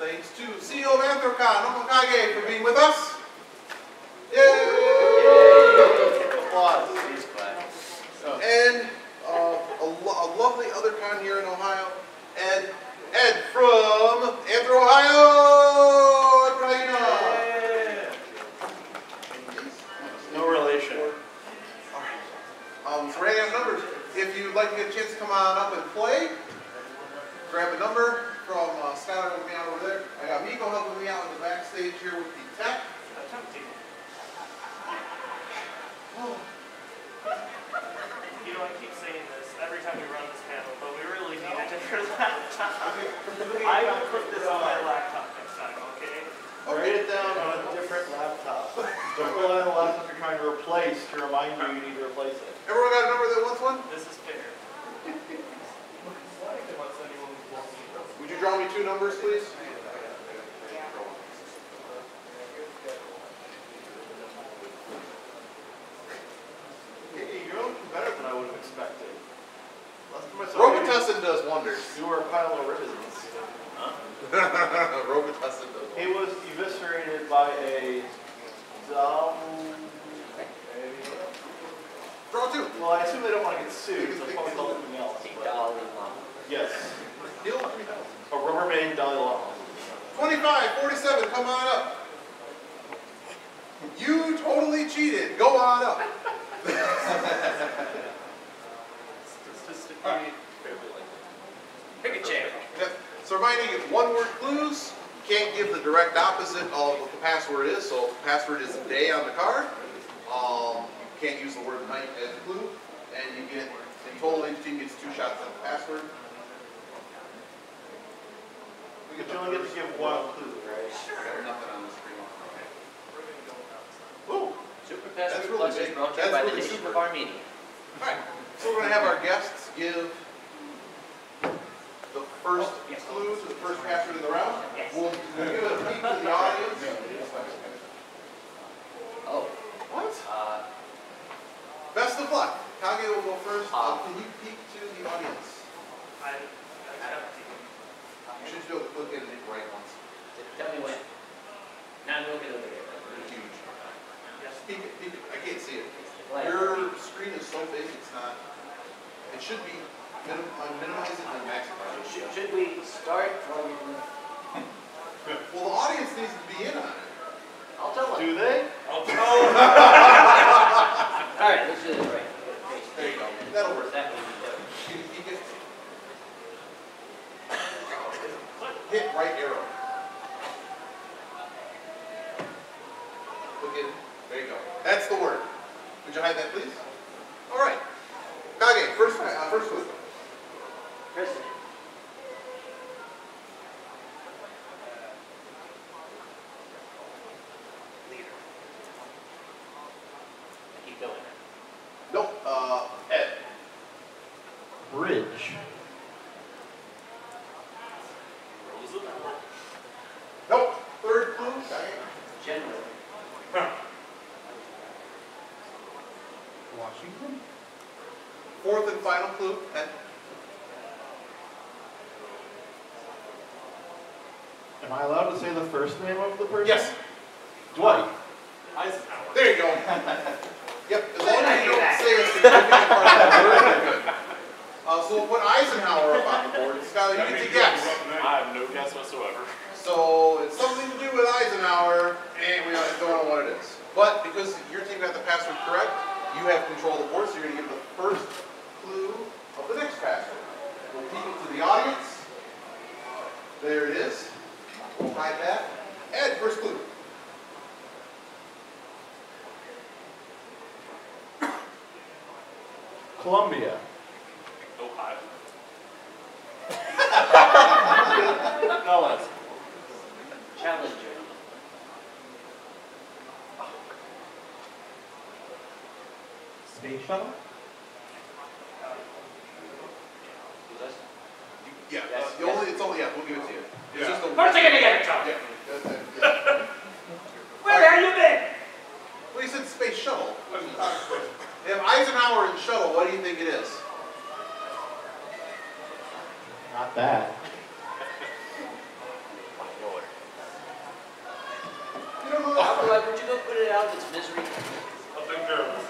thanks to CEO of Anthrocon, Omokage, for being with us. Yay! Applause. And a lovely other con here in Ohio, Ed from Anthro, Ohio. Ed Raina. No relation. So we're handing out numbers. If you'd like to get a chance to come on up and play, grab a number from Skylar helping me out over there. I got Miko helping me out in the backstage here with the tech. You know, I keep saying this every time we run this panel, but we really need a different laptop. I will put this on my laptop next time, okay? Write it down on a different laptop. Don't rely on the laptop you're trying to replace to remind you you need to replace it. Everyone got a number that wants one? This is fair. Would you draw me two numbers, please? Hey, you're looking better than I would have expected. Robitussin does wonders. You were a pile of ribbons. Huh? Robitussin does wonders. He was eviscerated by a dumb... Draw two. Well, I assume they don't want to get sued, so they'll probably call it something else. Yes. A Rubbermaid Dalai Lama. 25, 47, come on up. You totally cheated. Go on up. Pick a chair. Yep. So reminding you, one-word clues. You can't give the direct opposite of what the password is. So if the password is day on the card, you can't use the word night as a clue. And you get, in total, each team gets 2 shots at the password. But you only get to give one clue, right? I got nothing on the screen. Ooh, Super Password That's really Plus big. is brought to you That's by really the nation super. of Armenia. Alright, so we're going to have our guests give the first clue to the first password in the round. Yes. We'll give it a peek to the audience. Oh. What? Best of luck. Kage will go first. Can you peek to the audience? I You should be able to click in and hit right once. Tell me when. Now I'm looking over there. It's huge. Yes, peek it, peek it. I can't see it. What? Your screen is so big, it's not. It should be minimize it and maximize it. Should we start from... Well, the audience needs to be in on it. I'll tell them. Do they? I'll tell them. All right, let's do this right. There you go. That'll work. That will be done. Can you peek it? Hit right arrow. Look in. There you go. That's the word. Would you hide that, please? All right. Kage, first clue. President. Leader. I keep going. Nope. Ed. Bridge. Nope. Third clue. Kage. General. Washington. Fourth and final clue. Ed. Am I allowed to say the first name of the person? Yes. Dwight. Eisenhower. There you go. Yep. As long as you don't say a significant part of the word, you're good. So we'll put Eisenhower up on the board. Skylar, you get to guess. I have no guess whatsoever. So it's something to do with Eisenhower, and we don't know what it is. But because your team got the password correct, you have control of the board, so you're going to give the first clue of the next password. We'll peek it to the audience. There it is. We'll hide that. Ed, first clue. Columbia. Ohio. No one. Challenger. Space shuttle. Yeah, Yes, it's only, yeah, we'll give it to you. It's just a Where's it gonna get it from? Yeah, that's it, yeah. Where have you been? Well, you said space shuttle. If Eisenhower and shuttle, what do you think it is? Not that. Lord. Bud, would you go put it out of its misery? I'll take care of it.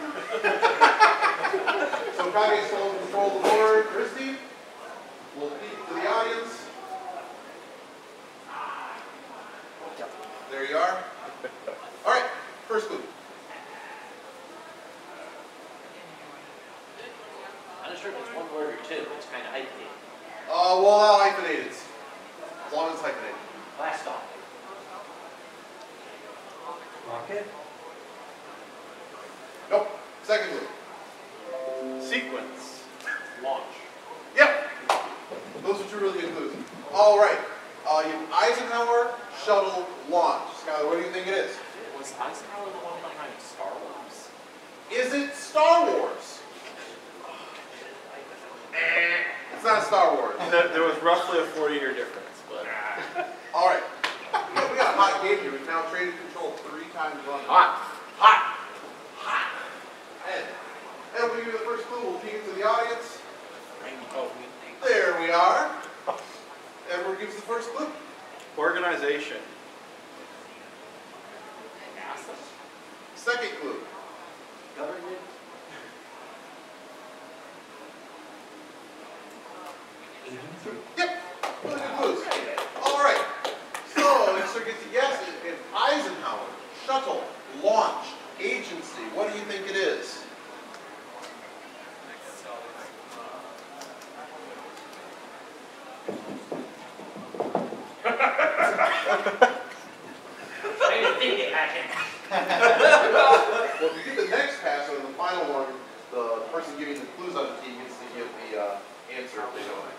So Kage is still in control of the board. Christy, we'll peek to the audience. There you are. All right, first clue. I'm not sure if it's one word or two. It's kind of hyphenated. Well, I'll hyphenate it. As long as it's hyphenated. Blast off. Rocket? Nope. Second clue. Sequence. Launch. Yep. Those are two really good clues. All right. You have Eisenhower shuttle launch. Skylar, what do you think it is? Was Eisenhower the one behind Star Wars? Is it Star Wars? It's not Star Wars. There was roughly a 40-year difference, but. All right. We got a hot game here. We've now traded control 3 times running. Hot. And we'll give you the first clue. We'll peek into the audience. There we are. Edward gives the first clue. Organization. Second clue. Government. Yep. Really good clues. All right. So, next we get to guess it. An Eisenhower shuttle launch agency. What do you think it is? Well, if you get the next pass or the final one, the person giving the clues on the team gets to give the answer if they know it.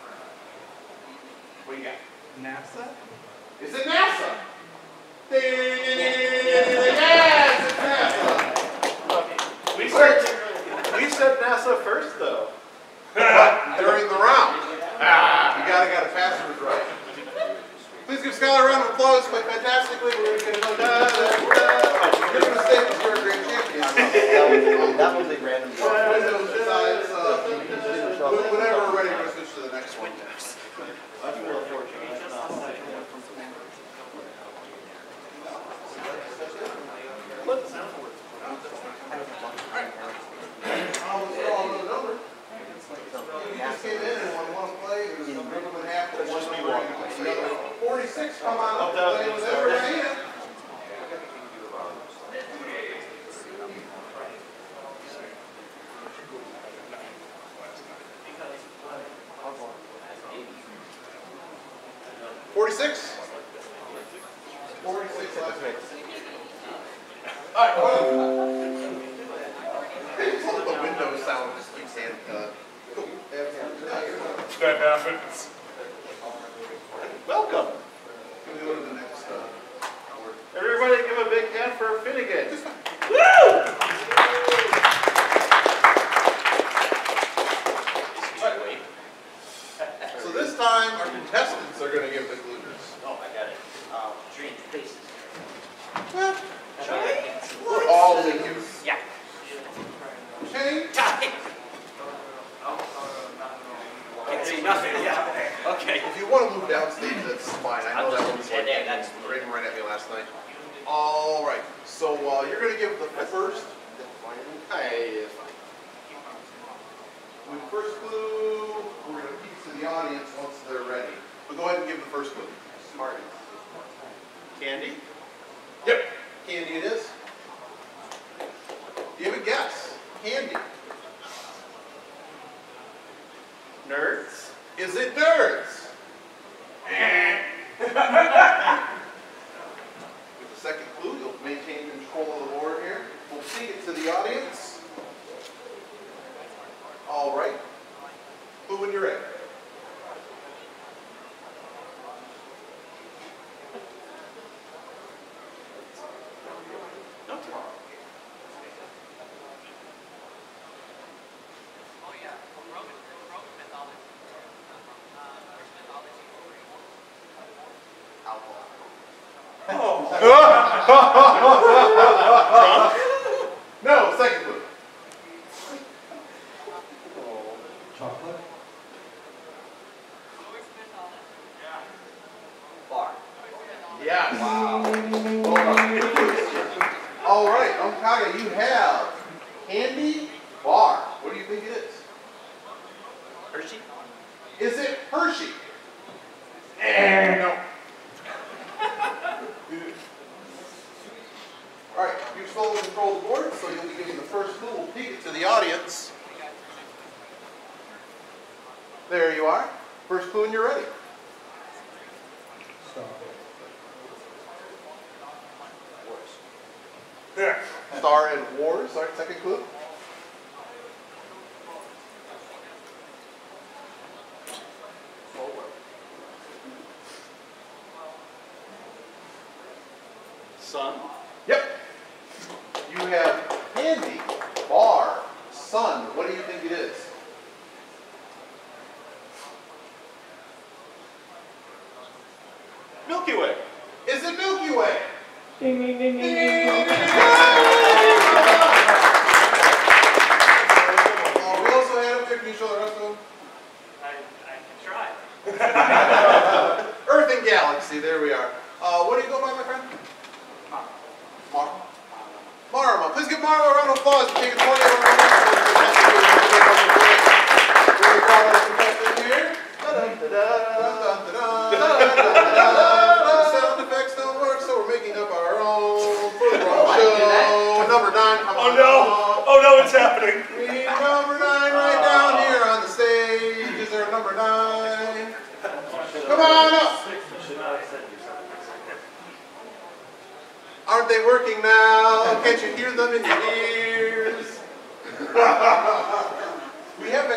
What do you got? NASA? Is it NASA? Yes, it's NASA. We said NASA first, though. But during the round, you got a password right. Please give Skylar a round of applause. Played fantastically. We're going to get another. Your mistake was you're a great champion. That was a random Besides, whenever we're ready, we're going to switch to the next one. That's real fortunate. That's not Let's draw another number. You just came in and want to play. There's some rhythm and half. There's just me one. 46, come on up. Play with everybody. All right, well, the Windows sound just keeps saying, That happens. Welcome. Can we go to the next word? Everybody give a big hand for Finnegan. So this time, our contestants are going to give the clues. Oh, I got it. Strange faces. We're all thinking. Yeah. Shane? Can't see nothing. Yeah. Okay. If you want to move downstage, that's fine. I know that one's like that's raining right at me last night. All right. So you're going to give the first. Hey, it's fine. With the first clue, we're going to peek to the audience once they're ready. But go ahead and give the first clue. Smart. Candy? Yep. Candy it is. Do you have a guess? Candy. Nerds? Is it nerds? With the second clue, you'll maintain control of the board here. We'll peek it to the audience. All right. Clue when you're ready. No, second clue. Chocolate? Bar. Yes. Wow. Hold on. the audience. There you are. First clue and you're ready. Star. Star and Wars. All right, second clue. Sun. Yep. You have candy, bar, sun. What do you think it is? Milky Way. Is it Milky Way? Ding, ding, ding, ding, Ding, ding, ding, ding. ding, ding. We also had up there. Can you show the rest of them? I can try. Earth and Galaxy. There we are. What do you go by, my friend? Marama. Marama. Please give Marama a round of applause for taking 20 of our Very proud of our contestant here. Sound effects don't work, so we're making up our own for the wrong show. Number 9. Come on. Oh no! Oh no, it's happening. We need number 9 right down here on the stage. Is there a number 9? Come on up. Aren't they working now? Can't you hear them in your ears? we have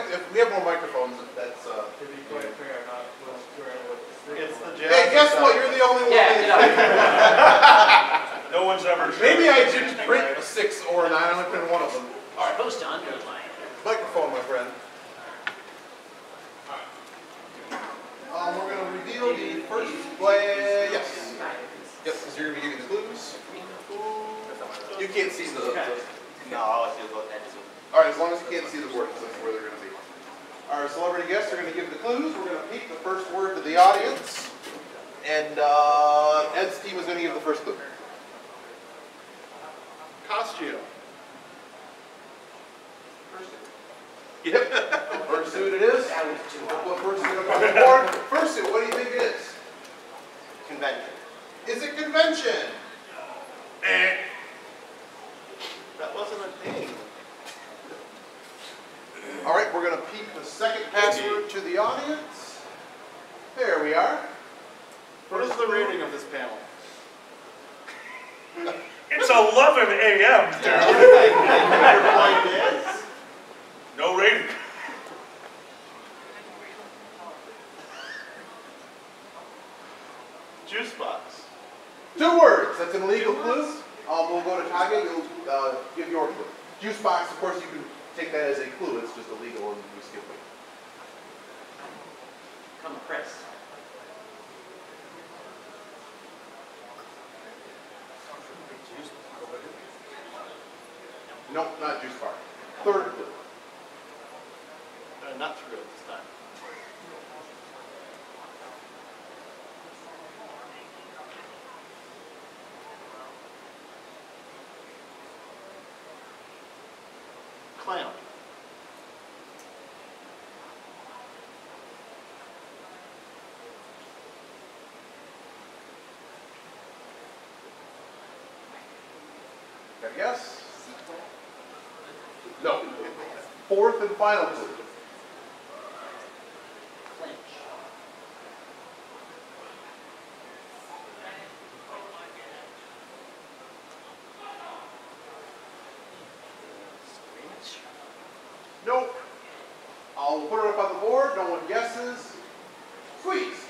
more microphones. If that's. To be quite fair, I'm not sure what it's the jazz. Hey, guess what? You're the only one. Yeah, No one's ever. Maybe I didn't print a 6 or a 9. I only printed one of them. All right. Supposed to underline. Microphone, my friend. We're going to reveal the first play. Yes. Yes, because you're going to be giving the clues. You can't see the. No, all I see is what that is. All right, as long as you can't see the words, that's where they're going to be. Our celebrity guests are going to give the clues. We're going to peek the first word to the audience. And Ed's team is going to give the first clue. Costume. Yep. Fursuit it is. We'll put fursuit up on the board. Fursuit, what do you think it is? Convention. Is it convention? That wasn't a thing. All right, we're going to peek the second password to the audience. There we are. What is the rating of this panel? It's 11 a.m., Your point is? No rating. Juice box. 2 words. That's an illegal clue. We'll go to Tage. You'll give your clue. Juice box, of course, you can take that as a clue. It's just illegal and we skip it. Come, Chris. Nope, not juice bar. Third clue. Not through it this time. Clown. Got a guess? No. Fourth and final clue. Clinch. Screech. Nope. I'll put it up on the board. No one guesses. Squeeze.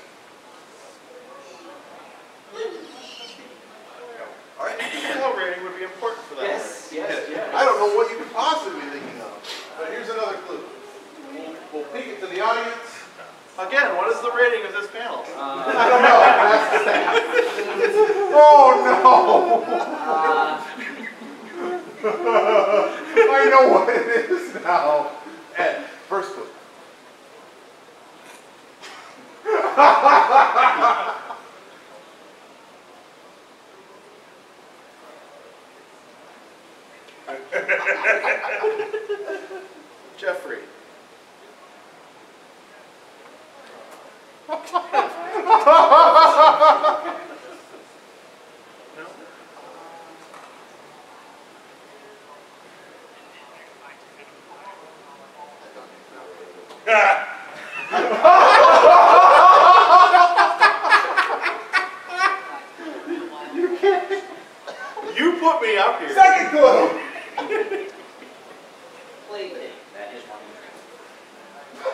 All right. Flow rating would be important for that. Yes, yes, yes. I don't know what you could possibly be thinking of. But here's another clue. We'll peek it to the audience. Again, what is the rating of this panel? I don't know. Ask the staff. Oh no! I know what it is now. Ed, first clue. Jeffrey. You put me up here. Second clue. Plaything. That is one.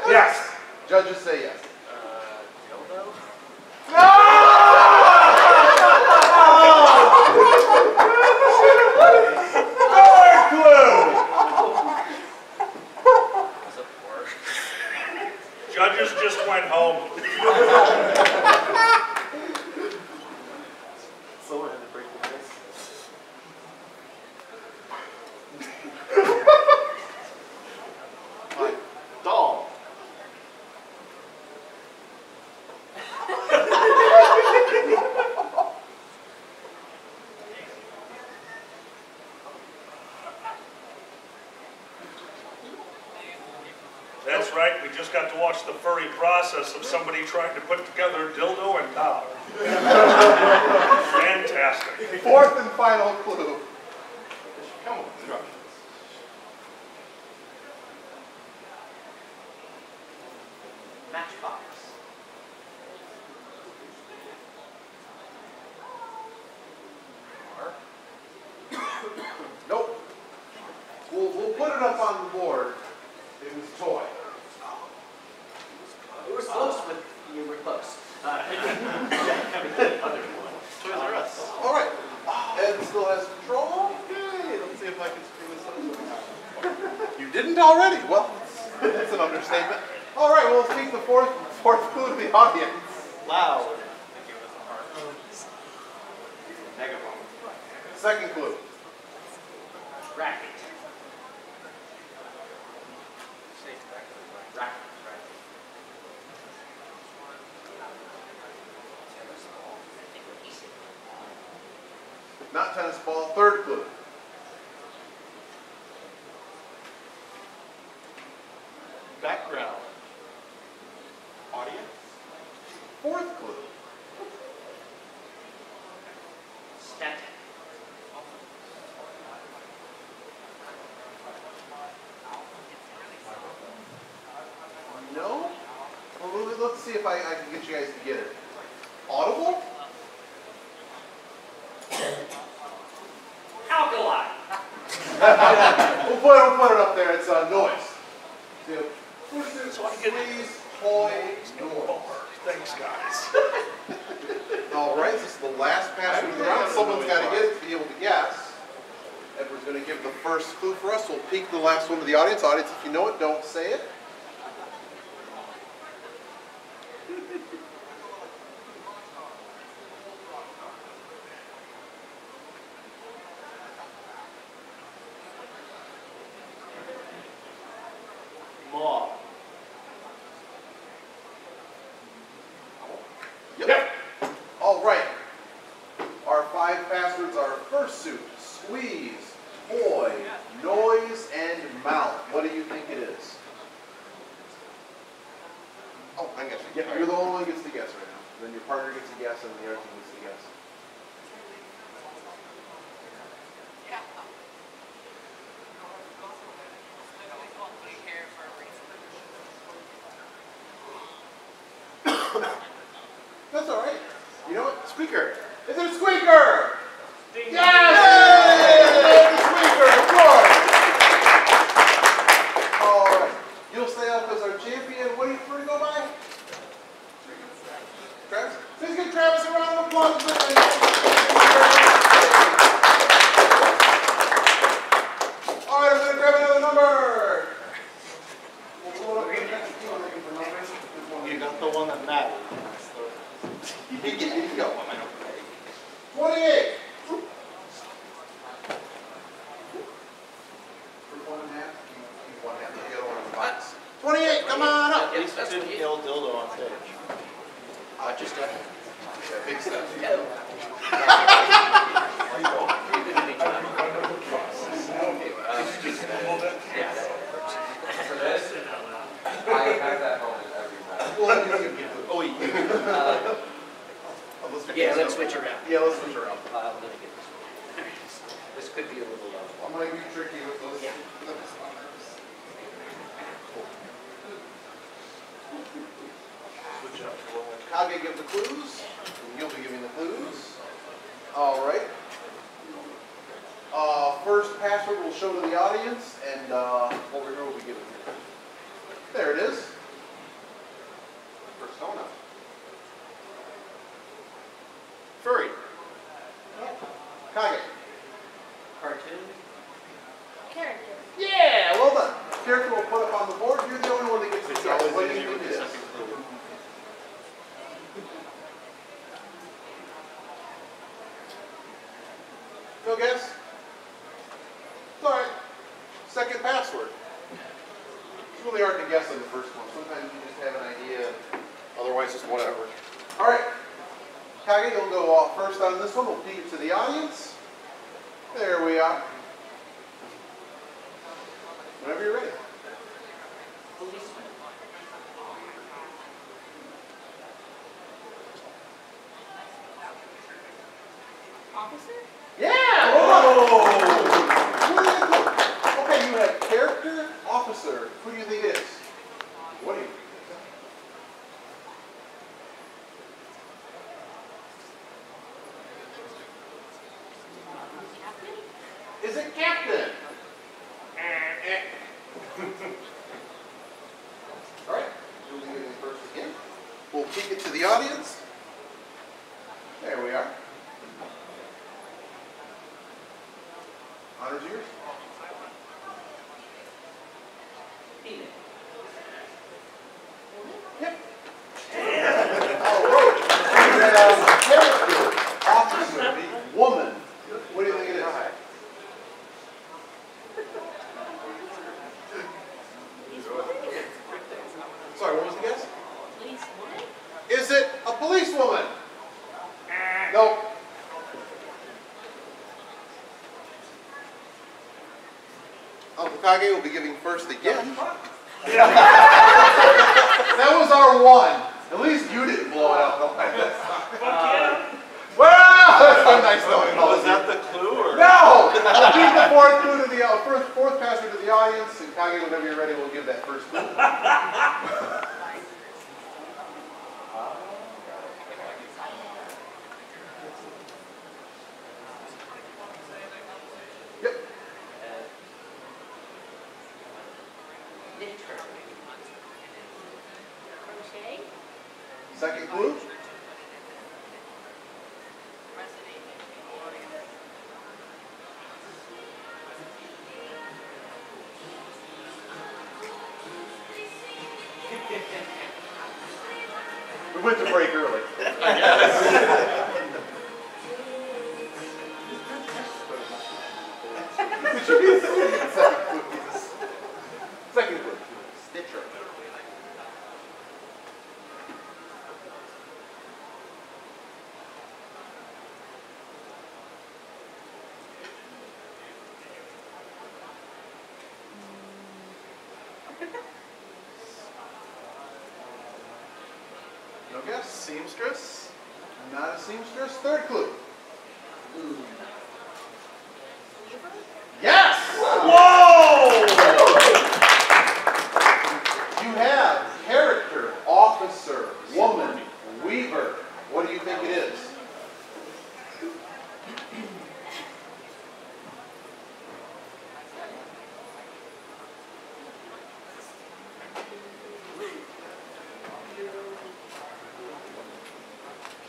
Yes. Judges say yes. Dildo? Third clue. That's a word. Judges just went home. Someone had to break the ice. Doll. That's right, we just got to watch the furry process of somebody trying to put together dildo and doll. Fantastic. Fourth and final clue. Come on, instructions. Matchbox. Nope. We'll put it up on the board. It was toy. It was close, but you were close. Toys R Us. All right. Ed still has control. Okay, let's see if I can screw this up somehow. You didn't already? Well, that's an understatement. All right, we'll speak the fourth clue to the audience. Loud. Megaphone. Second clue. Racket. Racket. Not tennis ball. Third clue. Background. Audience. Fourth clue. Static. No? Well, let's see if I can get you guys to get it. Audible? Alkali. we'll put it up there. It's noise. So, please, toy, noise. Thanks, guys. All right, this is the last pass of the round. Someone's got to get it to be able to guess. Edward's going to give the first clue for us. We'll peek the last one to the audience. Audience, if you know it, don't say it. Maw. Yep. All right. Our 5 passwords are fursuit, squeeze, toy, noise, and mouth. What do you think it is? Oh, I got you. Yep, you're the only one who gets to guess right now. Then your partner gets to guess, and the other team gets to guess. That's all right. You know what? Squeaker. Is it a squeaker? Ding. Yes! Yay! The squeaker, of course. All right. You'll stay up as our champion. What do you prefer to go by? Travis? Please give Travis a round of applause. All right, I'm going to grab another number. We'll pull it up for the next team looking for numbers. You got the one that matters. You go. 28. One and a half. Keep one half. The other one in the box. 28. Come on up. At least you didn't kill dildo on stage. Just a... Yeah, big stuff. I have that moment every time. Well, oh, Yeah, let's switch around. Yeah, let's switch around. I'm gonna get this one. This could be a little low. I'm going to be tricky with those. Yeah. Kage give the clues, and you'll be giving the clues. All right. First password will show to the audience, and over here will be given. There it is. Persona. Furry. Kage. Cartoon. Character. Yeah, well done. Character will put up on the board. You're the only one that gets to guess. What do you think it is? No guess? It's all right. Second password. It's really hard to guess on the first one. Sometimes you just have an idea. Otherwise, just whatever. All right. Kage, you'll go first on this one. We'll peek it to the audience. There we are. Whenever you're ready. Officer? Yeah! Well done. Okay, you have character, officer. Who do you think it is? What do you think? Captain? Is it captain? All right, we'll be giving first again. We'll peek it to the audience. There we are. Honor's yours. Yep. All right. Character, officer, woman. What do you think it is? Sorry, what was the guess? Policewoman? Is it a policewoman? Nope. Uncle Kage will be giving first again. That was our one. At least you didn't blow it out. Well, that's so nice knowing all Was of you. that the clue or? No! We'll give the fourth clue to the fourth password to the audience, and Kage, whenever you're ready, we'll give that first clue. Yep. Crochet? Second clue. We went to break early. Second clue. Stitcher. No guess. Seamstress. Not a seamstress. Third clue. Yes! Whoa! You have character, officer, woman, weaver. What do you think it is?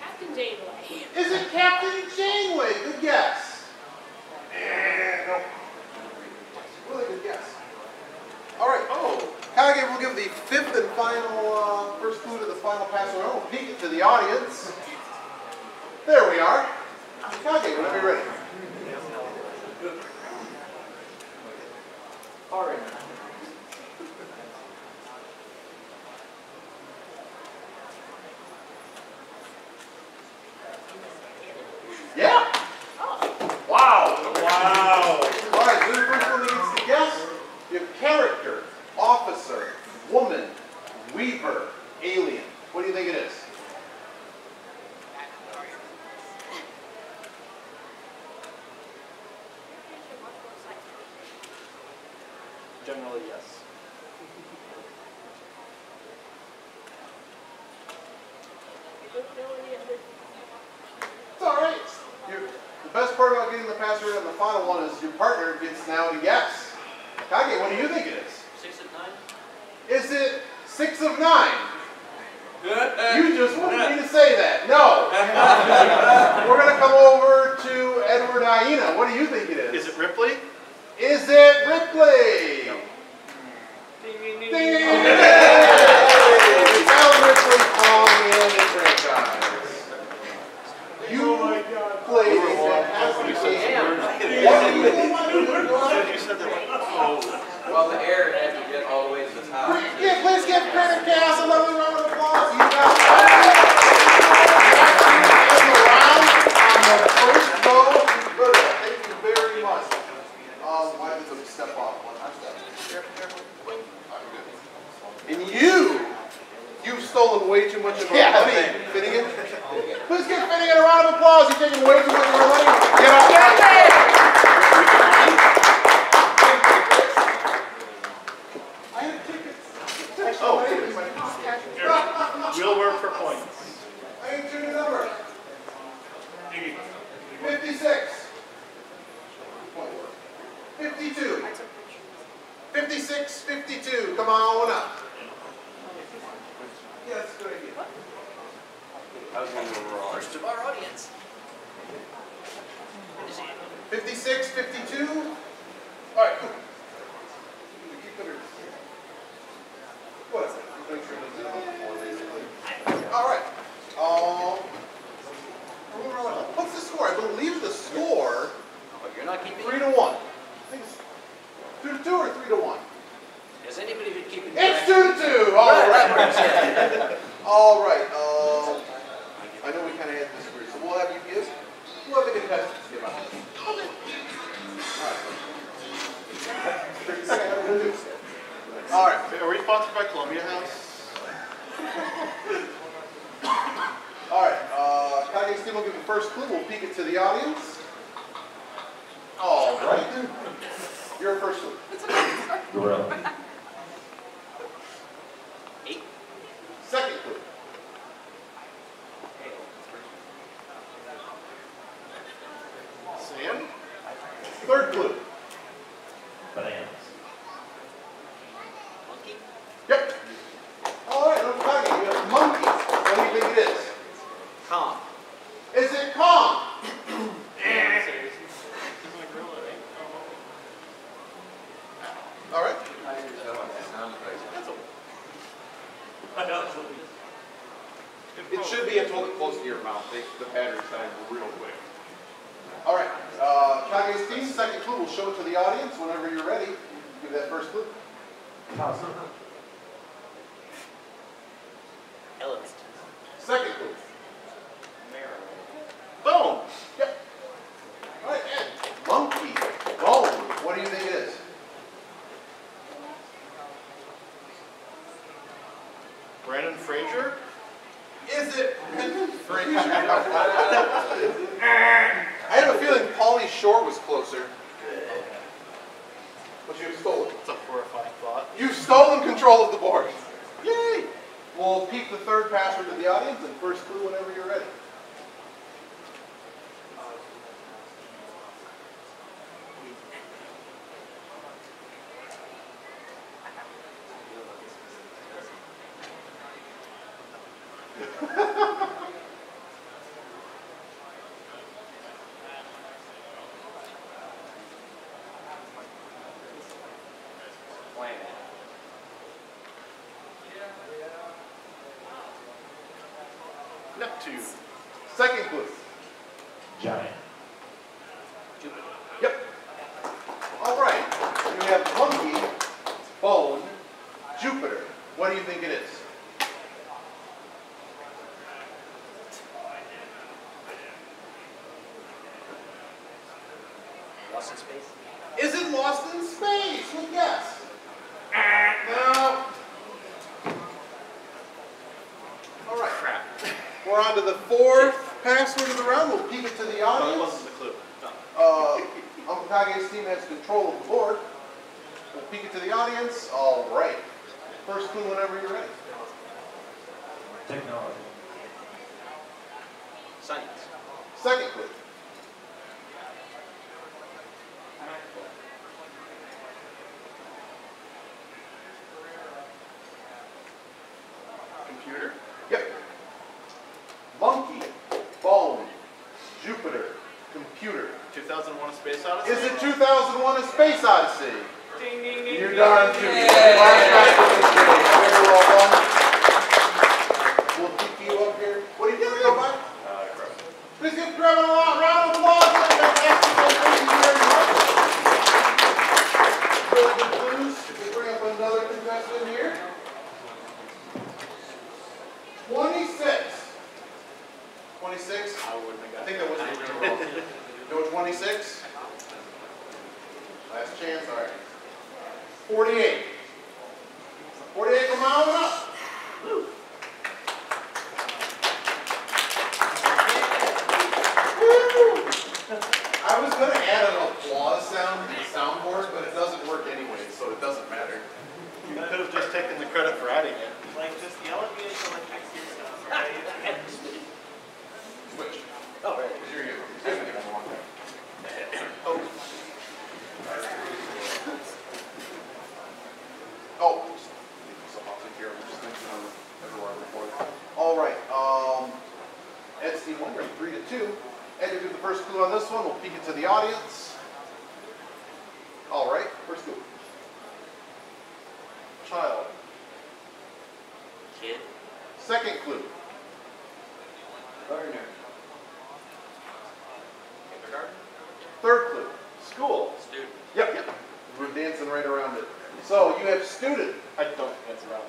Captain Janeway. Is it Captain Janeway? Good guess. No. Really good guess. All right. Oh, Kage will give the fifth and final first clue to the final password. We'll peek it to the audience. There we are. Kage, whenever you're ready. All right. Yeah. Wow. Wow. All right. Who's the first one that gets to guess? You have character, officer, woman, weaver, alien. What do you think it is? Generally, yes. don't know any other. It's all right. The best part about getting the password on the final one is your partner gets now to guess. Kage, what do you think it is? 6 of 9? Is it 6 of 9? You just wanted me to say that. No. We're going to come over to Edward Hyena. What do you think it is? Is it Ripley? Is it Ripley? Ding, ding, ding, Ding! ding. Alan Ripley, Kong, and the franchise. You played a fantastic game. What do you You said that. Oh. Well, the air had to get all the way to the top. Yeah, please give Credit Cast a lovely round of applause. You got around on the first go. Good. Thank you very much. Why did some step off one? I'm stepping. I'm good. And you've stolen way too much of our money, Finnegan. Please give Finnegan a round of applause. You're taking way too much of our money. Get up. I had tickets. Oh. We'll work for points. I ain't your number. 56. 52. 56, 52. Come on up. Yes, good idea. I was going to go wrong. First of our audience. 56, 52. All right, cool. Keep it. What? Make sure it doesn't have a 4, basically. All right. What's the score? I believe the score. But you're not keeping 3 to 1. I think it's 2 to 2 or 3 to 1. Has anybody been keeping It's 2 to 2. All That right. works, yeah. All right. I know we kind of had this weird, so we'll have you give. We'll have the contestants give out. All right. Are we sponsored by Columbia House? All right. Kage's team will give the first clue. We'll peek it to the audience. All right. Your first clue. Gorilla. 8. Second clue. Sand? Third clue. Bananas. Monkey? Yep. All right. Kage, you have monkey. What do you think it is? Calm. Is it calm? All right. It should be hold it close to your mouth. The battery's dying real quick. All right. Kage's team, second clue. We'll show it to the audience whenever you're ready. Give that first clue. Elephant. Second clue. Boom! Yep. All right, Ed. Monkey. Bone. What do you think it is? Brandon Frazier? Is it Frazier? I have a feeling Pauly Shore was closer. But you've stolen. That's a horrifying thought. You've stolen control of the board. Yay! We'll peek the third password to the audience and first clue whenever you're ready. Neptune. Second clue. Giant. Jupiter. Yep. All right. You have monkey, bone, Jupiter. What do you think it is? Lost in space. Is it Lost in Space? Good guess. No. All right. Crap. We're on to the fourth password of the round. We'll peek it to the No, that audience. wasn't the clue. No. Uncle Kage's team has control of the board. We'll peek it to the audience. All right. First clue whenever you're ready. Technology. Science. Second clue. Computer? Yep. Monkey, bone, Jupiter, computer. 2001: A Space Odyssey? Is it 2001: A Space Odyssey? Ding, ding, ding. You're ding, darn ding, tootin'. ding. Last guy for this day. Very well done. We'll keep you up here. What are you doing, go by? Please give Grandma a round of applause. Fantastic. Thank you very much. Really good clues. We'll bring up another contestant here. 26. 26. I wouldn't have I got think that was the original roll. No 26. Last chance. All right. 48. 48 from Mile and up. Woo. I was going to add an applause sound to the soundboard, but it doesn't work anyway, so it doesn't matter. You could have just taken the credit for adding it. Like, just yell at me until I fix your stuff, right? Switch. Oh, right. Because you're you. Excuse me. Oh. So I'll take care of it. Just thinking of everywhere before. All right. Ed's team won. We're 3-2. Ed, you do the first clue on this one. We'll peek it to the audience. All right. First clue. Child. Kid. Second clue. Learner. Kindergarten? Third clue. School. Student. Yep. We're dancing right around it. So you have student. I don't dance around.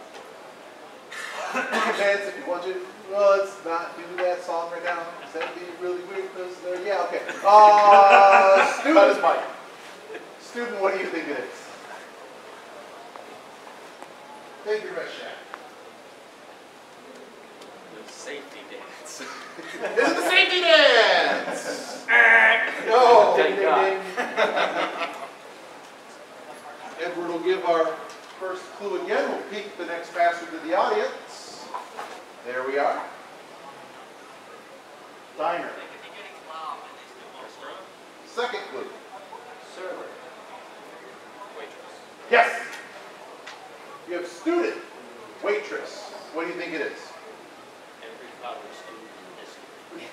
You can dance if you want to. Well, let's not do that song right now. That'd be really weird because yeah, okay. Student. That is Mike. Student, what do you think it is? Take your best shot. The safety dance. This is the safety dance! No! Thank Ding, God. ding. Edward will give our first clue again. We'll peek the next passer to the audience. There we are. Diner. Second clue. Server. Waitress. Yes! You have student, waitress. What do you think it is? Every college student in history.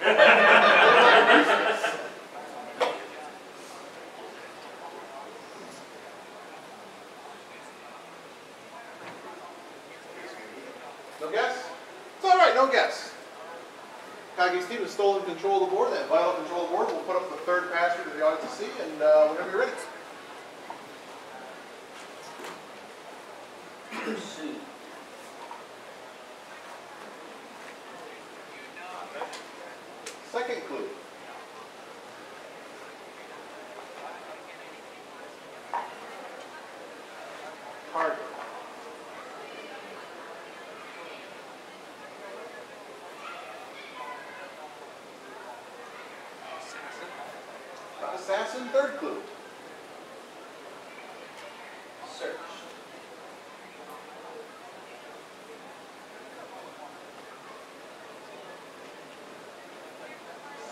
No guess? It's all right, no guess. Kagi's team has stolen control of the board. That vital control of the board. We'll put up the third passer to the audience to see, and whenever you're ready. Pursue. Second clue. Target. Assassin, third clue. Search.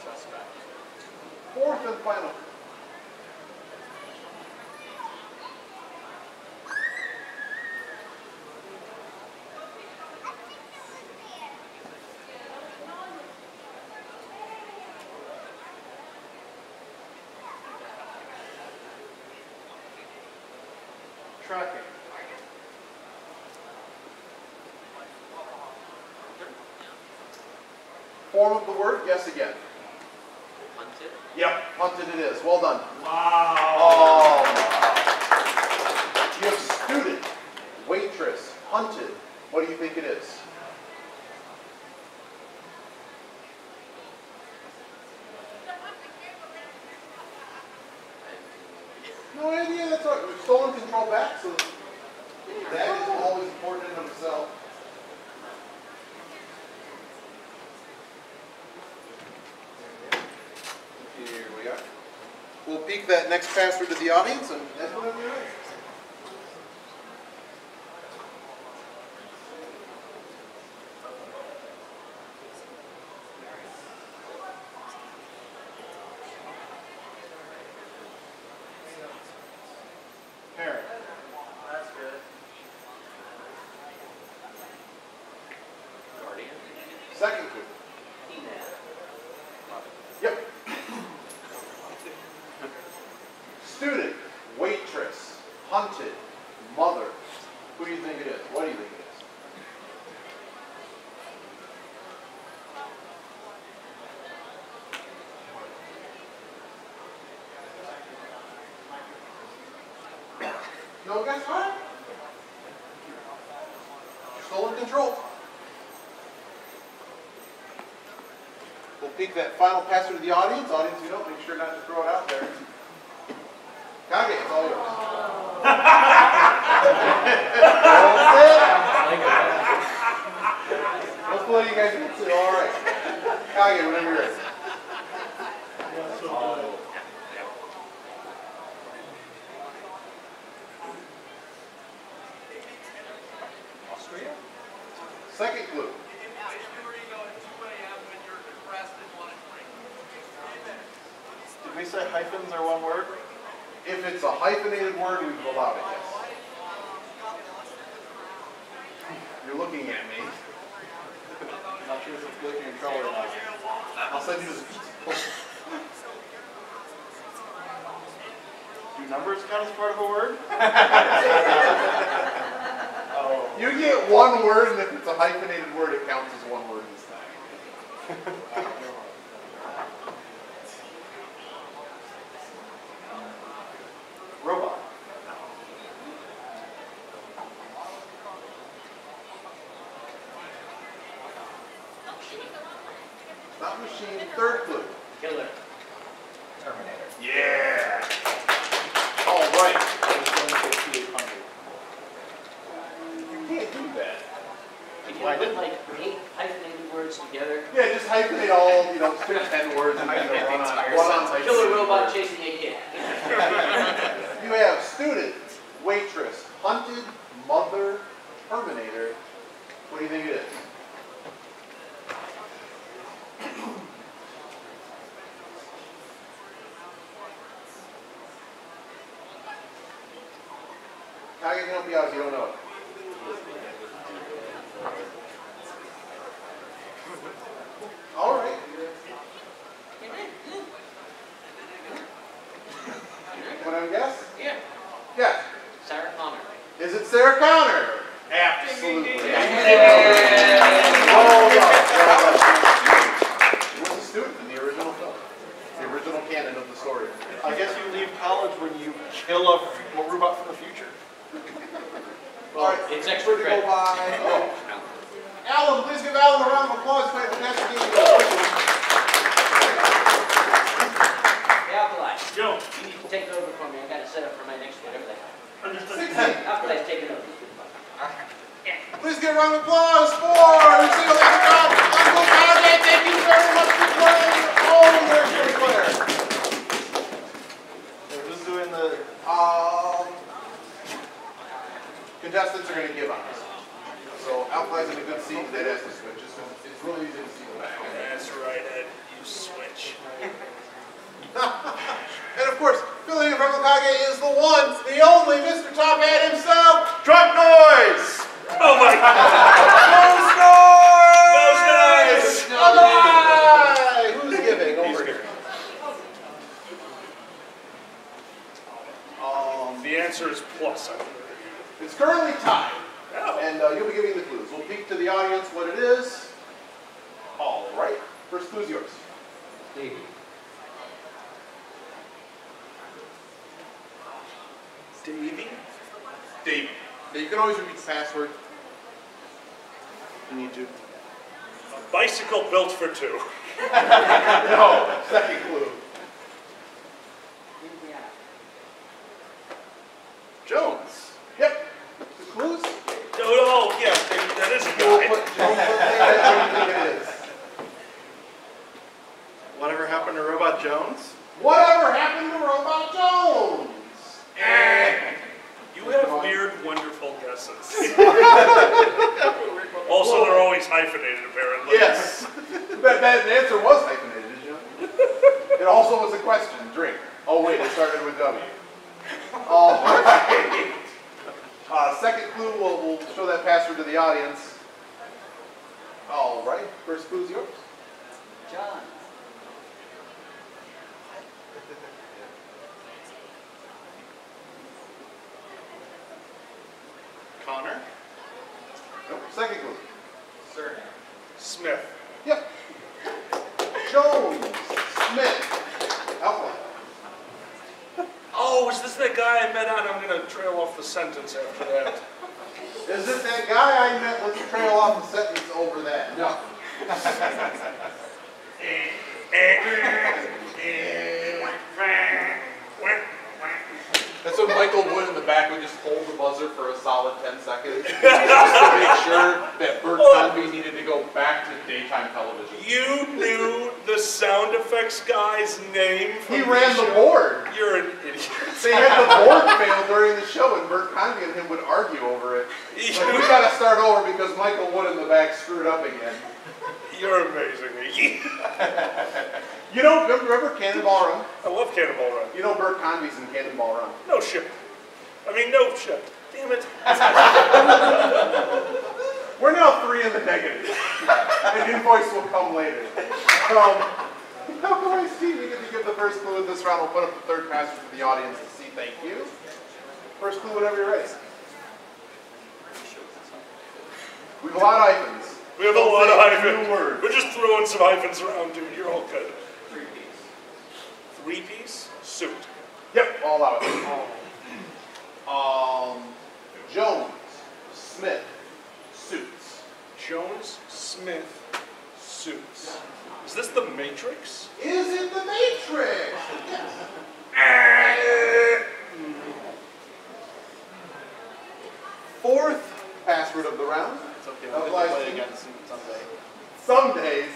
Suspect. Fourth and final. Tracking. Form of the word, yes again. Hunted. Yep, hunted it is. Well done. Wow. Oh. You have student, waitress, hunted. What do you think it is? No idea. That's all right. We've stolen control back, so that is always important in itself. Here we are. We'll peek that next passer to the audience, and that's whenever you're ready. Second clue. Yep. Student, waitress, hunted, mother. Who do you think it is? What do you think it is? No guess what? You're still in control. We'll peek that final password to the audience. Audience, you don't, make sure not to throw it out there. Kage, it's all yours. Let's let you guys get to it. All right. Kage, whenever you're ready. Austria? Second clue. Did we say hyphens are one word? If it's a hyphenated word, we've allowed it, yes. You're looking at me. I'm not sure if it's good in your trouble or not. I'll send you this. Do numbers count as part of a word? Oh. You get one word, and if it's a hyphenated word, it counts as one word this time. Robot. Not machine. Third clue. Killer. Terminator. Yeah. All right. I was going to say 2800. You can't do that. If you Why put didn't- like 8 hyphenated words together, Yeah, just hyphenate all, you know, pick 10 words and then run on type. killer robot chasing a kid. You have student, waitress, hunted, mother, terminator. What do you think it is? Kage can help you out if you don't know it. All right. Want to guess? Yeah. Yes. Sarah Connor. Is it Sarah Connor? Absolutely. Yeah. Well done. He was a student in the original film. The original canon of the story. I guess you leave college when you kill a robot from the future. All right. It's extra Where to credit. go by? Oh. Alan, please give Alan a round of applause for the fantastic game. Hey, Alkali. Joe. You need to take over for me. I got to set up for my next whatever the hell. Understood. Alkali's taking over. Please give a round of applause for your single job, Uncle Kage. Thank you very much for playing. Oh, there's your player. Who's doing the... Contestants are going to give on this. So Alkali's in a good seat. That has to switch. It's really easy to see the back. That's right, Ed. You switch. And of course, filling in for Uncle Kage is the one, the only Mr. Top Hat himself, Drunk Noise! Oh my God! Nose Noise! Nose Alive! Who's giving over here? The answer is plus, I think. It's currently tied. Oh. And you'll be giving the clues. We'll peek to the audience what it is. All right. First clue is yours. Davey. Davey? Davey. Now you can always repeat the password. You need to. A bicycle built for two. No. Second clue. Jones. Yep. The clues? Oh, yeah, that is a Don't guy. put that what you think it is. Whatever happened to Robot Jones? Whatever happened to Robot Jones? You have weird, wonderful guesses. Also, they're always hyphenated, apparently. Yes. That answer was hyphenated, did you know? It also was a question. Drink. Oh wait, it started with W. All right. Second clue, we'll show that password to the audience. All right, first clue is yours. John. Connor? Nope, second clue. Surname. Smith. Yep. Jones, Smith, outline. Oh, is this that guy I met on? I'm going to trail off the sentence after that. Is it that guy I met? Let's trail off the sentence over that. No. That's when Michael Wood in the back would just hold the buzzer for a solid 10 seconds. Just to make sure that Bert Convy needed to go back to daytime television. You knew the sound effects guy's name from He ran the show? board. You're an idiot. They had the board fail during the show, and Bert Convy and him would argue over it. Like, we got to start over because Michael Wood in the back screwed up again. You're amazing. You don't remember Cannonball Run? I love Cannonball Run. You know Bert Convy's in Cannonball Run. No shit. I mean, no shit. Damn it. We're now 3 in the negative. An invoice will come later. How come I see we get to give the first clue in this round? We'll put up the third passage for the audience to see. Thank you. First clue whenever you're ready. We have a lot of hyphens. We have a lot of hyphens. New words. We're just throwing some hyphens around, dude. You're all good. Three-piece. Three-piece suit. Yep, I'll allow it. Jones, Smith, suits. Jones, Smith, suits. Is this the Matrix? Is it the Matrix? Yes. Fourth password of the round. It's okay, That we'll applies play to- again someday.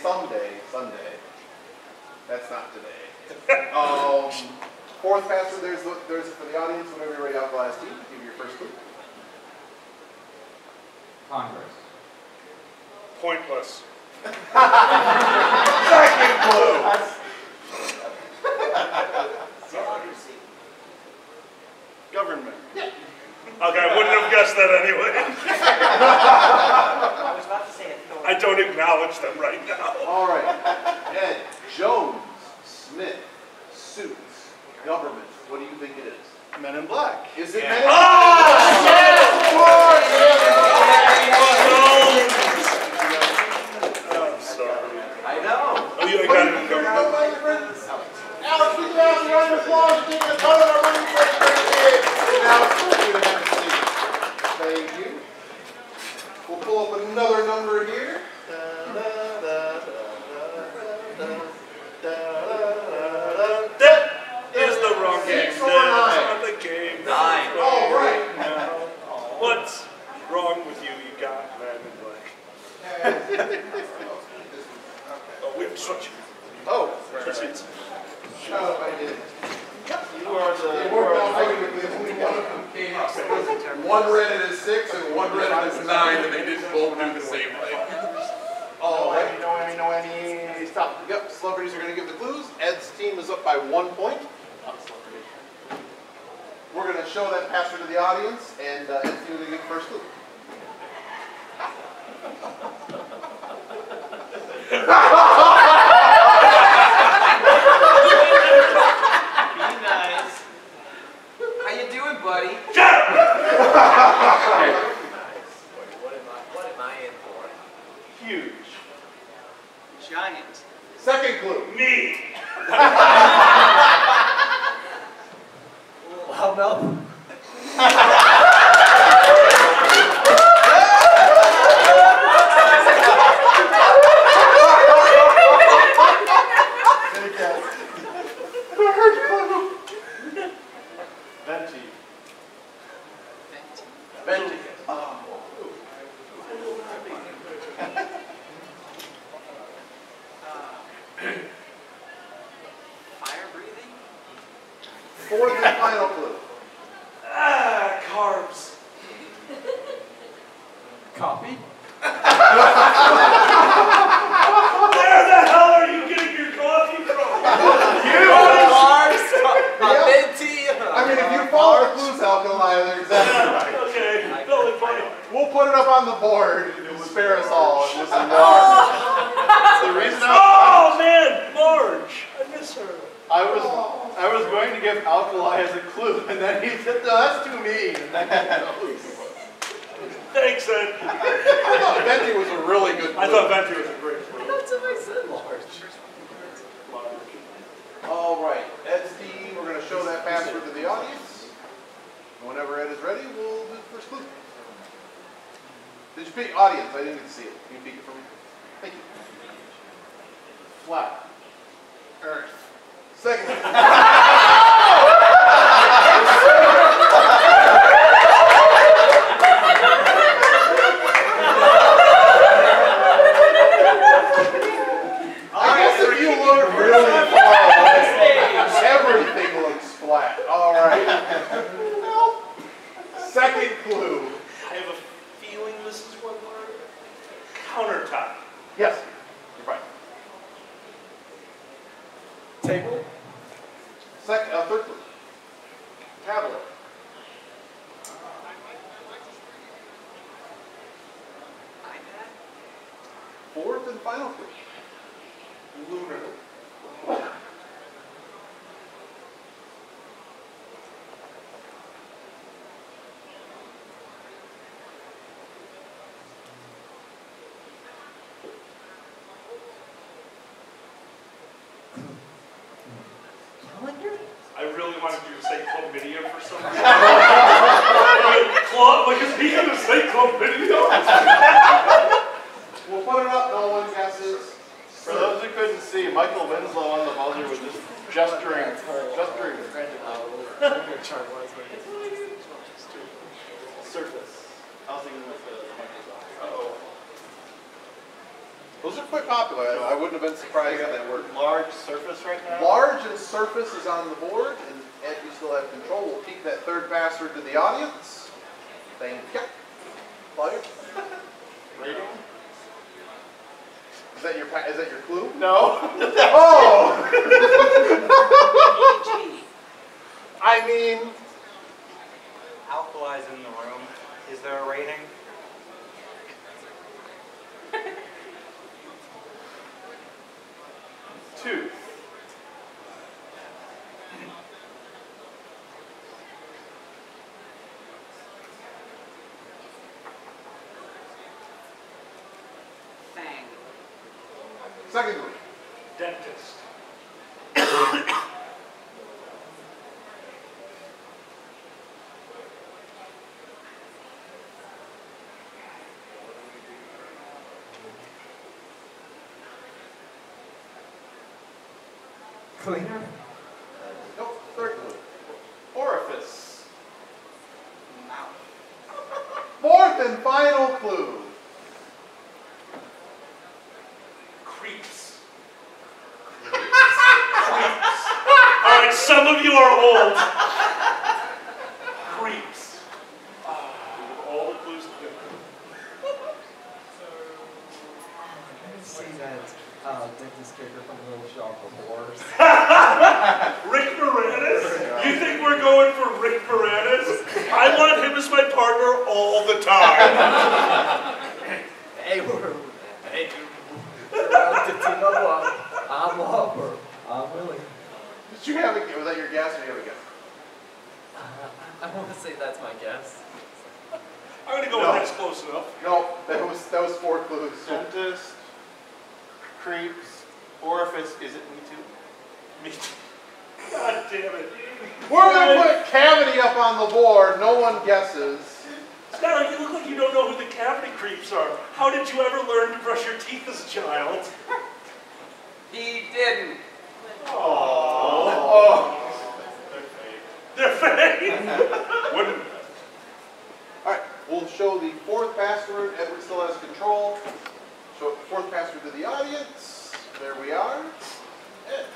Someday. That's not today. Fourth password, there's for the audience, whenever you're ready, out the last team. Give me your first clue. Congress. Pointless. Second clue. Government. Okay, I wouldn't have guessed that anyway. I was about to say it. I don't acknowledge them right now. All right. Ed, Jones, Smith, suits, government. What do you think it is? Men in Black. Is it Men in Oh, Black? Yes, of course. I'm sorry. I know. Oh, you ain't What got do it you in figure government. out, my friends? Alex, we can have the round of applause and take a ton of our money for the great day. Alex, you have a seat. Thank you. We'll pull up another number here. That is the wrong game. 6 or That's 9? not the game. 9. Oh, right. No. What's wrong with you? You got Men in Black. Oh, we have to switch. Oh, Switch seats. oh, I did. You are It worked out perfectly. Only one of them came up. One read it as 6 and one read it as 9, and they didn't both do the same thing. Oh, no, any. Stop. Yep, celebrities are going to give the clues. Ed's team is up by 1 point. We're going to show that password to the audience, and Ed's team is going to give the first clue. Be nice. How you doing, buddy? What am I in for? Huge. Giant. Second clue. Me. Well, no. Third clue. Venti. Venti. Oh. Fire breathing. Fourth and final clue. Ah, carbs. Coffee. Where the hell are you getting your coffee from? Carbs. Yeah. Venti. I mean, if you follow the clues, Alkali, they're exactly right. Okay, totally fine. We'll put it up on the board. spare us all, it was a large. The reason Oh man, Marge! I miss her. I was going to give alkali as a clue, and then he said, no, that's too mean. And then he knows. Thanks, Ed. I thought Venti was a really good I thought Venti was a great clue. That's what I said, large. All right, Ed's team, we're going to show that password to the audience. Whenever Ed is ready, we'll do the first clue. Did you peek? Audience, I didn't get to see it. Can you peek it for me? Thank you. Flat. Earth. Second. I guess if you look really far away, everything looks flat. All right. Second clue. I have a feeling this is one word. Countertop. Yes, you're right. Table? Third clue. Tablet. Fourth and final clue. Lunar. I really wanted you to say chlamydia for some reason. Like, is he going to say chlamydia? We'll put it up, no one guesses. For those who couldn't see, Michael Winslow on the buzzer was just gesturing. Surface. I was thinking with the Microsoft. Uh-oh. Those are quite popular. I wouldn't have been surprised if they were. Large surface right now? Large and surface is on the board, and Ed, you still have control. We'll keep that third password to the audience. Thank you. Fire. Rating? Is that your clue? No. Oh! I mean, Alkali's in the room. Is there a rating? Two. Fang. second clue. Dentist. Cleaner? Nope, third clue. Orifice. Mouth. Fourth and final clue. Creeps. All right, some of you are old. Creeps. All the clues together. See that dentist kicker from Little Shop of Horrors. Rick Moranis? You think we're going for Rick Moranis? I want him as my partner all the time. Hey, we're to team up. I'm up, or I'm willing. Did you have a guess? Was that your guess or you have a guess? I want to say that's my guess. I'm going to go No. with that's close enough. No, that was four clues. Dentist. Creeps. Orifice. Is it me too? Me too. God damn it. We're going to put cavity up on the board. No one guesses. Skylar, you look like you don't know who the cavity creeps are. How did you ever learn to brush your teeth as a child? He didn't. Oh. They're fake. Wouldn't. All right, we'll show the fourth password. Edward still has control. Show the fourth password to the audience. There we are. Ed.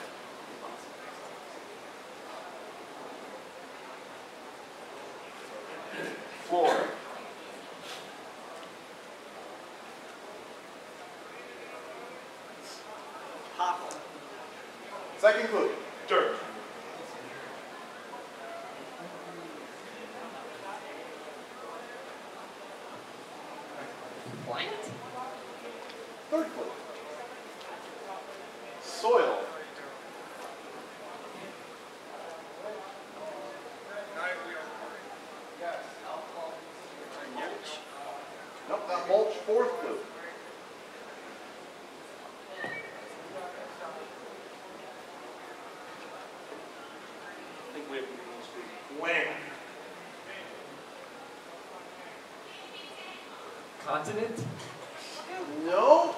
Floor. Pothole. Second clue. Dirt. Plant? Third clue. Soil. Nope, not mulch. Fourth clue. I think we have to be land. Continent? No.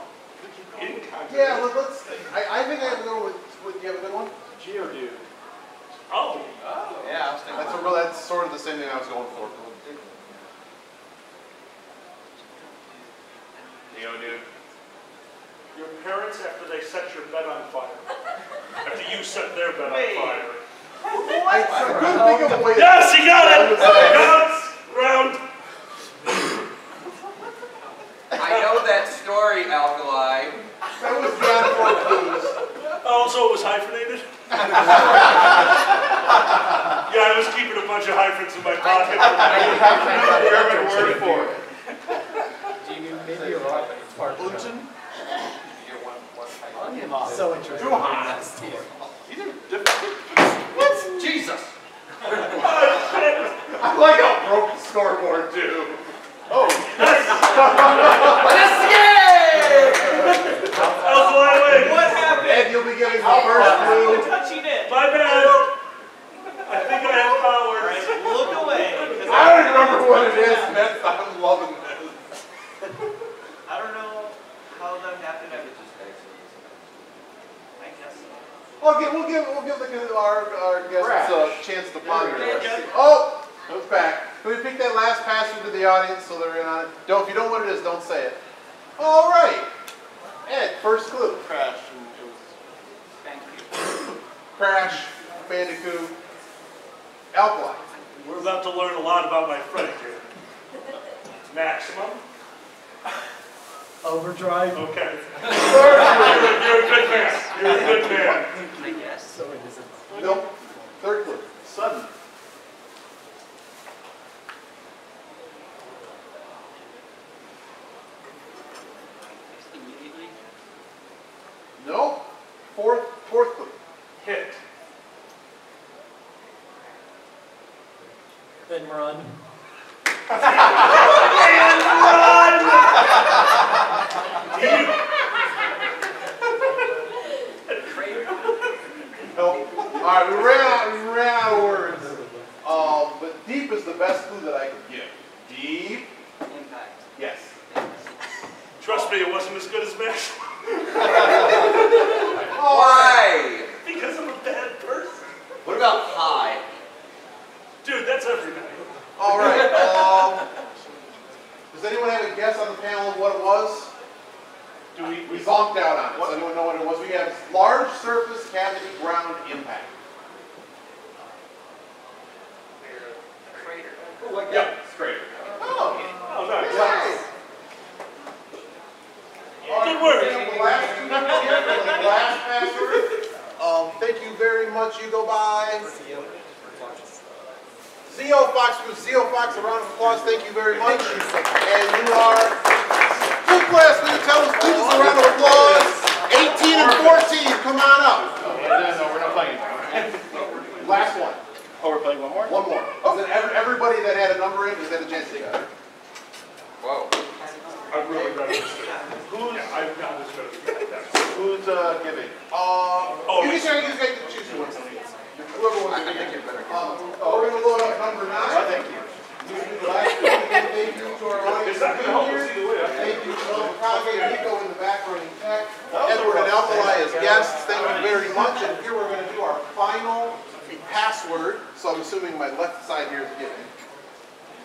Incontinent. Yeah, let's. I think I have to go with. You have a good one? Geodude. Oh. Yeah, I was thinking. That's sort of the same thing I was going for. Dude. Your parents after they set your bed on fire. After you set their bed Wait. on fire. I couldn't think of a way. Yes, he got it! Counts! Round. I know that story, Alkali. That was beyond 4 clues. Oh, so it was hyphenated? Yeah, I was keeping a bunch of hyphens in my pocket. German word for it. Do you maybe a rock part? Gluten? I am so interested in this team. These are difficult. What? Jesus. I like how broke the scoreboard too. Oh. What happened? Ed, you'll be giving the first clue. Touching it. My bad. I think I have powers. Look away. I don't remember what it is, and I'm loving this. I don't know how that happened. I guess so. We'll give our guests a chance to ponder. Yeah. Oh, it was back. Can we pick that last password to the audience so they're in on it? If you don't know what it is, don't say it. All right. Ed, first clue. Crash. And it was. Thank you. Crash, Bandicoot, Alkali. We're about to learn a lot about my friend here. Maximum. Overdrive? Okay. You're a good man. You're a good man. I guess. So it isn't. Nope. Third clue. Sudden. Immediately. Nope. Fourth clue. Hit. Then run. Nope. All right, we ran out of words. But deep is the best clue that I could give. Deep. Impact. Yes. Trust me, it wasn't as good as Max. Why? Because I'm a bad person. What about high? Dude, that's every night. All right. Does anyone have a guess on the panel of what it was? We zonked out on it. Does anyone know what it was? We have large surface cavity ground impact. Crater. Oh, like Yep, straight. Oh, Oh, nice. nice. Good work. The last two numbers here for the last password. Thank you very much. You go by Zeo Fox. Zeo Fox, a round of applause. Thank you very much. And you are two class. Will you tell us please a round of applause? 18 and 14. Come on up. No, we're not playing. Last one. Oh, we're playing one more? One more. Everybody that had a number in has had a chance to get it. Whoa. I'm really ready. I've got this better. Who's giving? You guys get to choose who wants to lead. Whoever wants to I think lead. you're better. We're going to load up number 9. Thank you. Thank you to our audience It's not going to help us here. either way. Thank you to Kage and Nico in the back running tech. Edward and Alkali as guests. Thank you very much. And here we're going to do our final password. So I'm assuming my left side here is giving.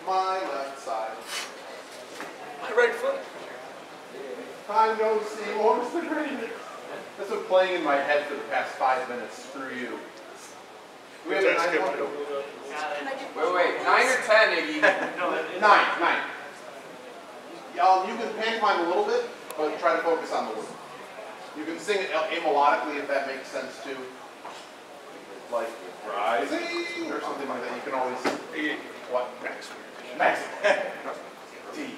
My left side. My right foot. Time no see. What was the greatest? That's been playing in my head for the past 5 minutes. Screw you. We have a 9 one. Wait. 9 or 10, Iggy? No, that is. 9. You can pantomime a little bit, but try to focus on the word. You can sing it amelodically if that makes sense too. Like rising or something like that. You can always what? Max. T.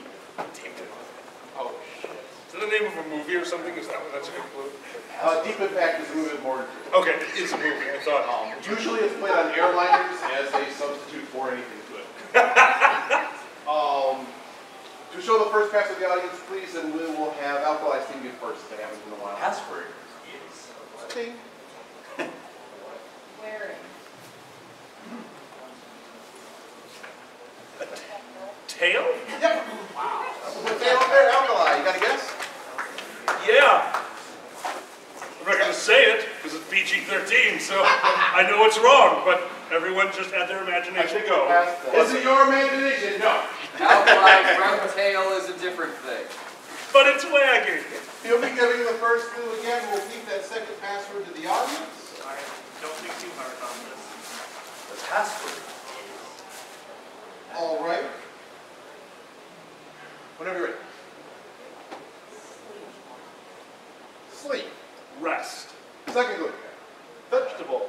name of a movie or something? Is that what that's a good clue? Deep Impact is a movie with more. Okay, it's a movie. I thought. Usually it's played on airliners as a substitute for anything good. To show the first pass to the audience, please, and we will have Alkali's team get first. They haven't in a while. Password. Ding. Wearing. Tail? Yep. Wow. The tail up there, Alkali. You got a guess? Yeah. I'm not going to say it because it's PG-13, so I know it's wrong, but everyone just had their imagination go. Is it your imagination? No. Alkali front tail is a different thing. But it's wagging. He'll be giving the first clue again. We'll keep that second password to the audience. All right, don't think too hard on this. The password. All right. Whenever you're ready. Sleep. Rest. Second clue. Vegetables.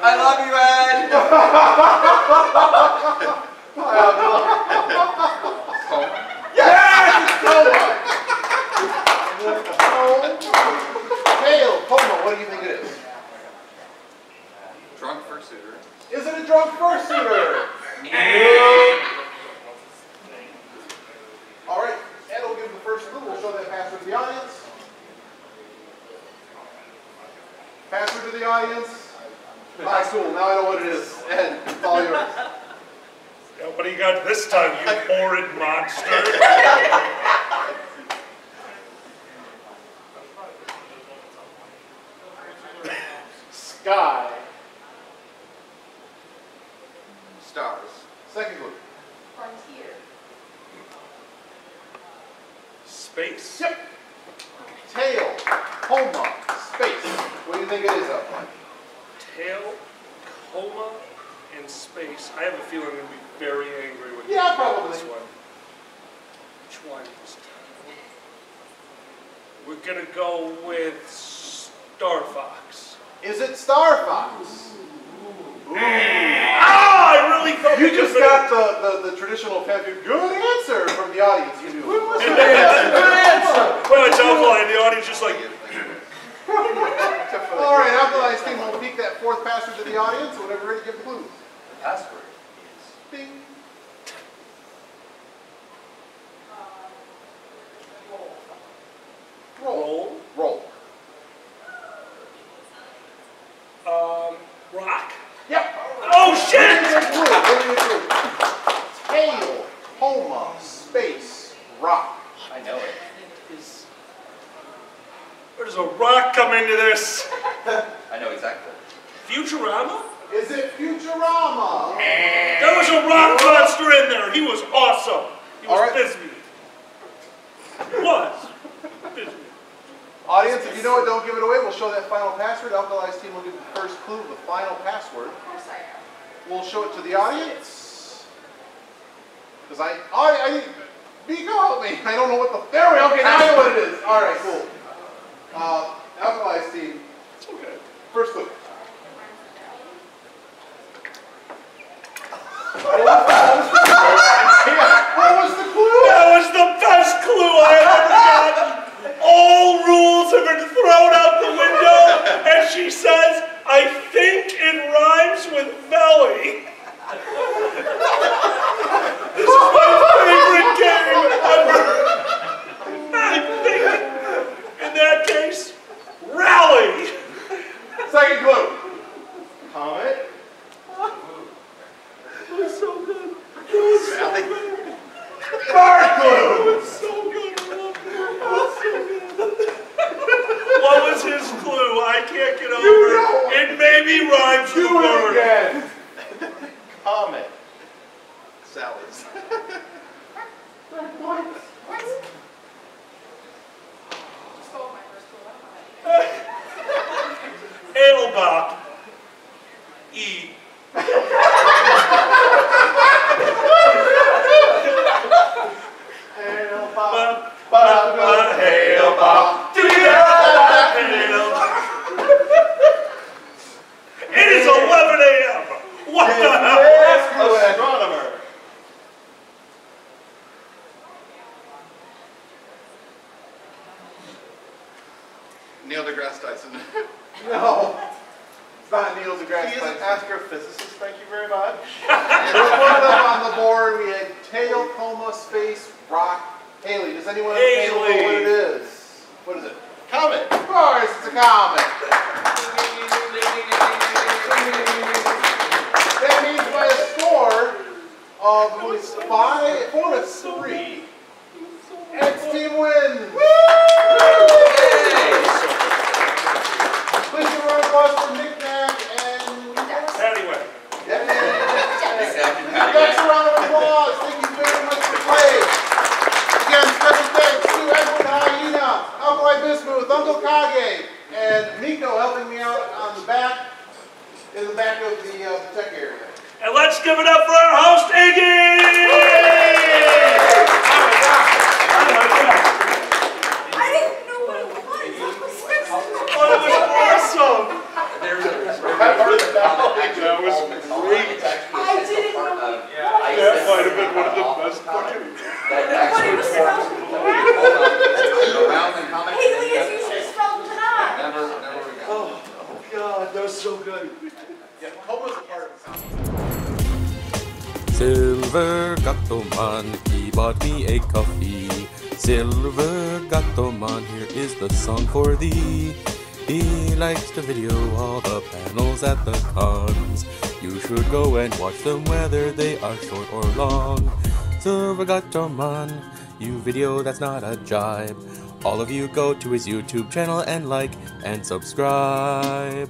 I love you, Ed. Yes! Tail. Coma. What do you think it is? Drunk fursuiter. Is it a drunk fursuiter? All right. Ed will give the first clue. We'll show that password to the audience. Password to the audience. All right, cool. Now I know what it is. Ed, it's all yours. Yeah, what do you got this time, you horrid monster? Sky. Stars. Second clue. Frontier. Space. Yep. Tail. Coma. Space. What do you think it is, Alpine? Tail, coma, and space. I have a feeling I'm going to be very angry with Yeah, probably. this one. Which one is We're going to go with Star Fox. Is it Star Fox? Ah, I really thought You just got the traditional Fabio. Good answer from the audience. You knew. Good answer. Well, it's Alkali, and the audience just like, All right, Alkali's team will peek that fourth password to the audience. Whenever ready, give the clues. The password is Bing. roll, Roll. rock. Yep. Oh, shit! Tail, coma, space, rock. I know it. Where does a rock come into this? I know exactly. Futurama? Is it Futurama? There was a rock monster in there. He was awesome. He was All right. Bisbee. He was. Bisbee. Audience, if you know it, don't give it away. We'll show that final password. Alkali's team will give the first clue, the final password. Of course I am. We'll show it to the audience. Because Biko, help me. I don't know what the, there we go. Okay, now I know what it is. All right, cool. Alkali's team, It's okay. first clue. What was the clue? That was the best clue I have ever gotten. All rules have been thrown out the window, and she says, I think it rhymes with belly. This is my favorite game ever. I think, in that case, rally. Second clue. Comet. It was so good. It was so good. Third clue. It was so good. I loved it. It was so good. What was his clue? I can't get over it. It maybe rhymes with Do it word. again. Comet. Salads. What? Stole my first clue. Ailbop. E. It is 11 a.m. What the hell? Astronomer. No. It's not Neil deGrasse He is an Tyson. astrophysicist, thank you very much. And we'll put it up on the board. We had tail, coma, space, rock, Haley. Does anyone know what it is? What is it? Comet. Of course, it's a comet. That means by a score of 4-3, X team wins. Please give a round of applause for Nick Mac and Anyway. Next round of applause. Thank you very much for playing. Again, special thanks to Edward Hyena, Alkali Bismuth, Uncle Kage, and Miko helping me out on the back, in the back of the tech area. And let's give it up for our host, Iggy! I didn't know what it was. Oh, that was awesome! That was great. I didn't know. That might have been one of the best fucking... What it was spelled. Haley is usually spelled tonight. Never again. Oh God, that was so good. Yeah, Coma's a part of the sound. Silver Gatoman, he bought me a coffee. Silver Gatoman, here is the song for thee. He likes to video all the panels at the cons. You should go and watch them whether they are short or long. Silver Gatoman, you video that's not a jibe. All of you go to his YouTube channel and like and subscribe.